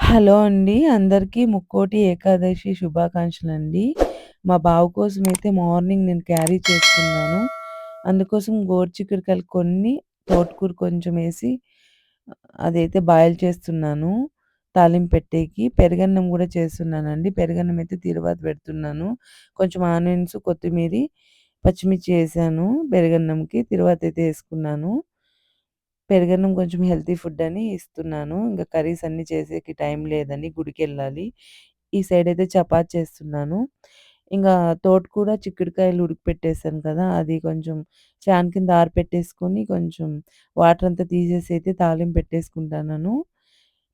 Hello అండి. అందరికీ ముక్కోటి ఏకాదశి శుభాకాంక్షలండి. మా బావ కోసమయితే మార్నింగ్ నేను క్యారీ చేస్తున్నాను. అందుకోసం గోరుచిక్కుడుకాయలు కొన్ని, తోటకూర కొంచెమేసి అదైతే బాయిల్ చేస్తున్నాను. తాలింపు పెట్టేకి. పెరుగన్నం గూడా చేస్తున్నానండి. పెరుగన్నం అయితే తిరువాత పెడుతున్నాను. కొంచెం ఆనియన్స్, కొత్తిమీరి, పచ్చిమిర్చి ఏసాను పెరుగన్నంకి. తిరువాతయితే ఏసుకున్నాను. పెరుగన్నం కొంచెం హెల్తీ ఫుడ్డని ఇస్తున్నాను. ఇంక కర్రీస్ అన్నీ చేసేకి టైం లేదని గుడికెళ్ళాలి. ఈ సైడయితే చపాతీ చేస్తున్నాను. ఇంగా తోటకూర, చిక్కుడుకాయలు ఉడకపెట్టేసాను కదా! అది కొంచెం ఫ్యాన్ కింద ఆరపెట్టేసుకొని, కొంచెం వాటరంతా తీసేసి అయితే తాలింపు పెట్టేసుకుంటానను.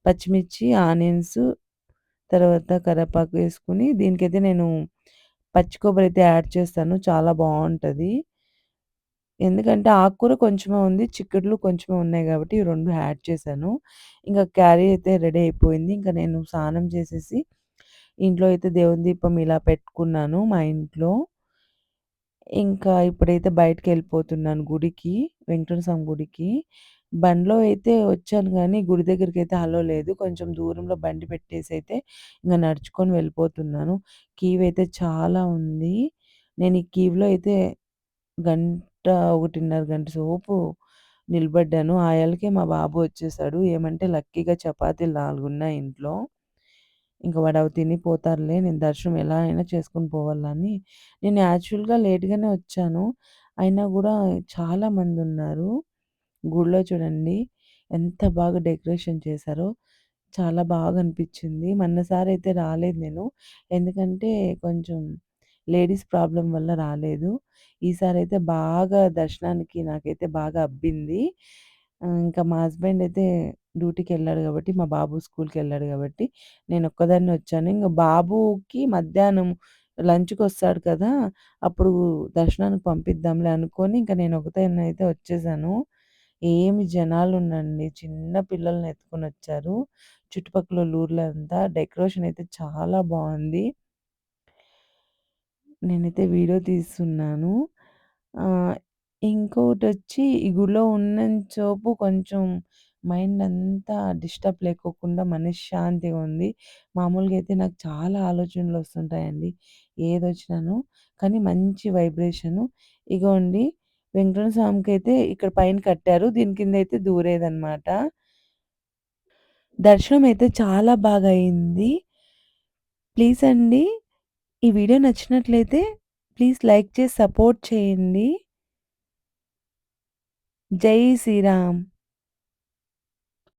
పచ్చిమిర్చి, ఆనియన్స్, తర్వాత కరివేపాకు వేసుకొని, దీనికైతే నేను పచ్చి కొబ్బరైతే యాడ్ చేస్తాను. చాలా బావుంటది. ఎందుకంటే ఆకుకూర కొంచెమే ఉంది. చిక్కుడులు కొంచెమే ఉన్నాయి గాబట్టి, ఈ 2 యాడ్ చేశాను. ఇంక క్యారీ అయితే రెడీ అయిపోయింది. ఇంక నేను స్నానం చేసేసి, ఇంట్లో అయితే దేవుని దీపం ఇలా పెట్టుకున్నాను మా ఇంట్లో. ఇంకా ఇప్పుడైతే బయటికెళ్ళిపోతున్నాను గుడికి, వెంకటేశ్వర స్వామి గుడికి. బండిలో అయితే వచ్చాను గానీ, గుడి దగ్గరికైతే అలో లేదు. కొంచెం దూరంలో బండి పెట్టేసైతే ఇంగ నడుచుకొని వెళ్ళిపోతున్నాను. క్యూ అయితే చాలా ఉంది. నేను ఈ క్యూలో అయితే గంట, 1:30 గంట సేపు నిలబడ్డాను. ఆయాలకే మా బాబు వచ్చేసాడు. ఏమంటే లక్కీగా చపాతీలు 4 ఉన్నాయి ఇంట్లో. ఇంక వాడు అవి తిని పోతారులే. నేను దర్శనం ఎలా అయినా చేసుకొని పోవాలని, నేను యాక్చువల్‌గా లేట్‌గానే వచ్చాను. అయినా గూడా చాలా మందున్నారు. గుడిలో చూడండి ఎంత బాగా డెకరేషన్ చేశారో. చాలా బాగా అనిపిచ్చింది. మొన్నసారయితే రాలేదు నేను. ఎందుకంటే కొంచెం లేడీస్ ప్రాబ్లమ్ వల్ల రాలేదు. ఈసారయితే బాగా దర్శనానికి నాకైతే బాగా అబ్బింది. ఇంకా మా హస్బెండ్ అయితే డ్యూటీకెళ్ళాడు గాబట్టి, మా బాబు స్కూల్‌కెళ్ళాడు గాబట్టి, నేనొక్కదాన్నే వచ్చాను. ఇంగ బాబుకి మధ్యాహ్నం లంచ్‌కొస్తాడు కదా! అప్పుడు దర్శనానికి పంపిద్దాంలే అనుకోని, ఇంక నేనొకదాన్నయితే వచ్చేసాను. ఏమి జనాలుండండి. చిన్న పిల్లల్ని ఎత్తుకొనొచ్చారు. చుట్టుపక్కలోళ్ళ ఊర్లంతా. డెకరేషన్ అయితే చాలా బావుంది. నేనైతే వీడియో తీస్తున్నాను. ఆహ్, ఇంకోటొచ్చి ఈ గుడిలో ఉన్నంతసేపు కొంచెం మైండ్ అంతా డిస్టర్బ్ లేకోకుండా మనశ్శాంతిగా ఉంది. మామూలుగా అయితే నాకు చాలా ఆలోచనలొస్తుంటాయండి. ఏదొచ్చినాను. కానీ మంచి వైబ్రేషను. ఇగోండి వెంకటరమణ స్వామికైతే ఇక్కడ పైన కట్టారు. దీని కిందయితే దూరేదనమాట. దర్శనం అయితే చాలా బాగా అయింది. ప్లీజ్ అండి ఈ వీడియో నచ్చినట్లయితే ప్లీజ్ లైక్ చేసి సపోర్ట్ చేయండి. జై శ్రీరామ్.